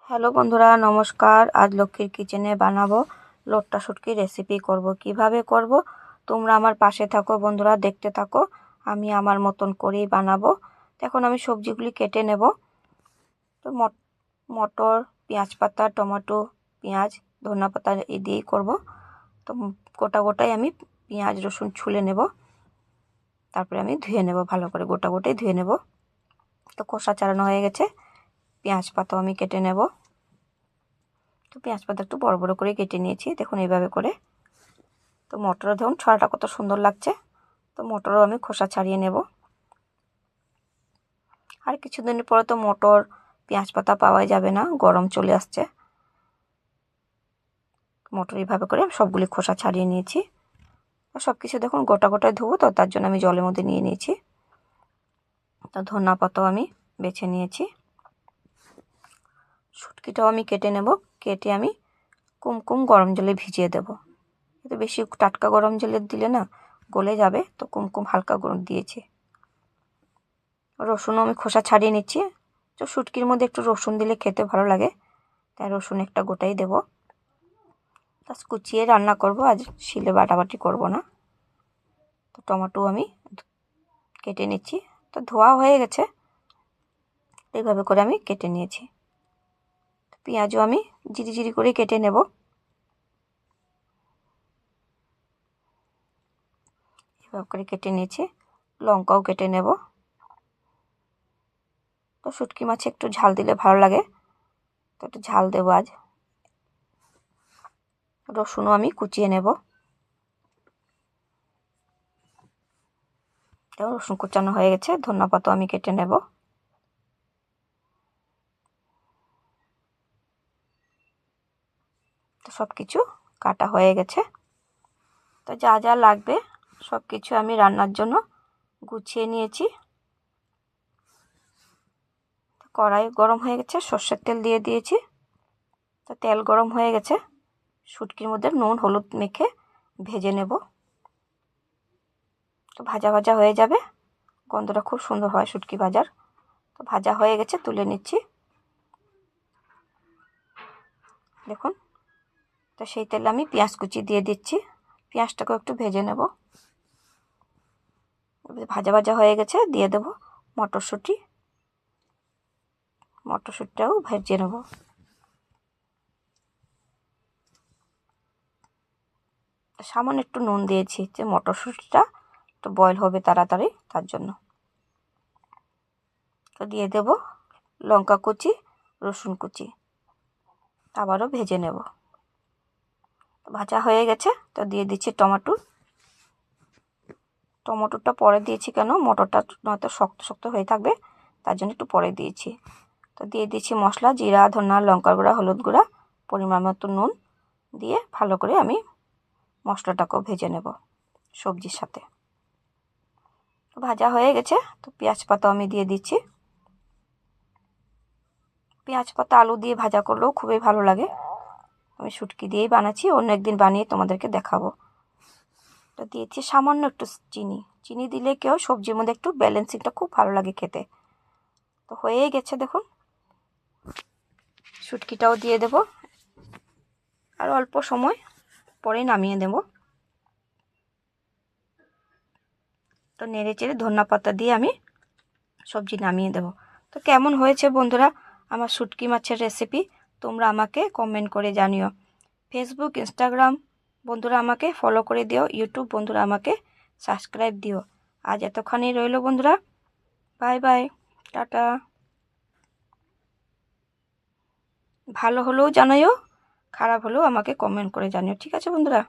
Hello বন্ধুরা, নমস্কার। আজ লক্ষ্মীর কিচেনে বানাবো লট্টা শুটকি রেসিপি করব। কিভাবে করব তোমরা আমার পাশে থাকো বন্ধুরা, দেখতে থাকো। আমি আমার মতন করেই বানাবো। এখন আমি সবজিগুলি কেটে নেব। তো মটর, পেঁয়াজ পাতা, টমেটো, পেঁয়াজ, ধনিয়া পাতা এই দিয়েই করব। তো গোটাই আমি পেঁয়াজ রসুন ছুলে নেব। তারপরে আমি ধুয়ে নেব, ভালো করে গোটাই ধুয়ে নেব। তো কষা চালানো হয়ে গেছে। পেঁয়াজ পাতাও আমি কেটে নেব। তো পেঁয়াজ পাতা একটু বড় বড় করে কেটে নিয়েছি, দেখুন এইভাবে করে। তো মটরও দেখুন ছড়াটা কত সুন্দর লাগছে। তো মটরও আমি খোসা ছাড়িয়ে নেব। আর কিছুদিন পরে তো মটর পেঁয়াজ পাতা পাওয়াই যাবে না, গরম চলে আসছে। মটর এইভাবে করে সবগুলি খোসা ছাড়িয়ে নিয়েছি। সব কিছু দেখুন গোটায় ধুবো, তো তার জন্য আমি জলের মধ্যে নিয়ে নিয়েছি। তো ধনিয়া পাতাও আমি বেছে নিয়েছি। শুটকিটাও আমি কেটে নেব। কেটে আমি কুমকুম গরম জলে ভিজিয়ে দেব। এতে বেশি টাটকা গরম জলে দিলে না গলে যাবে, তো কুমকুম হালকা গরম দিয়েছি। রসুনও আমি খোসা ছাড়িয়ে নিচ্ছি। তো শুটকির মধ্যে একটু রসুন দিলে খেতে ভালো লাগে, তাই রসুন একটা গোটাই দেব। প্লাস কুচিয়ে রান্না করব, আজ শিলে বাটাবাটি করব না। তো টমেটো আমি কেটে নিচ্ছি। তো ধোয়া হয়ে গেছে, এইভাবে করে আমি কেটে নিয়েছি। পেঁয়াজও আমি জিরি করে কেটে নেব। এভাবে করে কেটে নিয়েছি। লঙ্কাও কেটে নেব। তো শুটকি মাছে একটু ঝাল দিলে ভালো লাগে, তো একটু ঝাল দেবো আজ। রসুনও আমি কুচিয়ে নেব। রসুন কুচানো হয়ে গেছে। ধনিয়া পাতাও আমি কেটে নেব। তো সব কিছু কাটা হয়ে গেছে। তো যা যা লাগবে সব কিছু আমি রান্নার জন্য গুছিয়ে নিয়েছি। কড়াই গরম হয়ে গেছে, সর্ষের তেল দিয়ে দিয়েছি। তো তেল গরম হয়ে গেছে, শুটকির মধ্যে নুন হলুদ মেখে ভেজে নেব। তো ভাজা হয়ে যাবে, গন্ধটা খুব সুন্দর হয় শুটকি ভাজার। তো ভাজা হয়ে গেছে, তুলে নিচ্ছি। দেখুন, তো সেই তেলে আমি পেঁয়াজ কুচি দিয়ে দিচ্ছি। পেঁয়াজটাকেও একটু ভেজে নেব। ভাজা হয়ে গেছে, দিয়ে দেব মটরশুঁটিটাও ভেজে নেব। সামান্য একটু নুন দিয়েছি, যে মটরশুঁটিটা একটু বয়েল হবে তাড়াতাড়ি, তার জন্য। তো দিয়ে দেব লঙ্কা কুচি, রসুন কুচি, আবারও ভেজে নেব। ভাজা হয়ে গেছে, তো দিয়ে দিচ্ছি টমেটোটা পরে দিয়েছি কেন, মটরটা নয়তো শক্ত হয়ে থাকবে, তার জন্য একটু পরে দিয়েছি। তো দিয়ে দিচ্ছি মশলা, জিরা ধনিয়া লঙ্কার গুঁড়া হলুদ গুঁড়া, পরিমাণ মতো নুন দিয়ে ভালো করে আমি মশলাটাকেও ভেজে নেব সবজির সাথে। ভাজা হয়ে গেছে, তো পেঁয়াজ পাতাও আমি দিয়ে দিচ্ছি। পেঁয়াজ পাতা আলু দিয়ে ভাজা করলেও খুবই ভালো লাগে। আমি শুটকি দিয়েই বানাচ্ছি, অন্য একদিন বানিয়ে তোমাদেরকে দেখাবো। তো দিয়েছি সামান্য একটু চিনি দিলে কেউ সবজির মধ্যে একটু ব্যালেন্সিংটা খুব ভালো লাগে খেতে। তো হয়েই গেছে দেখুন। শুটকিটাও দিয়ে দেব, আর অল্প সময় পরে নামিয়ে দেব। তো নেড়ে চেড়ে ধনিয়া পাতা দিয়ে আমি সবজি নামিয়ে দেব। তো কেমন হয়েছে বন্ধুরা আমার শুটকি মাছের রেসিপি, তোমরা আমাকে কমেন্ট করে জানিও। ফেসবুক ইনস্টাগ্রাম বন্ধুরা আমাকে ফলো করে দিও, ইউটিউব বন্ধুরা আমাকে সাবস্ক্রাইব দিও। আজ এতক্ষণই রইল বন্ধুরা, বাই বাই, টাটা। ভালো হলেও জানাইও, খারাপ হলেও আমাকে কমেন্ট করে জানিও, ঠিক আছে বন্ধুরা।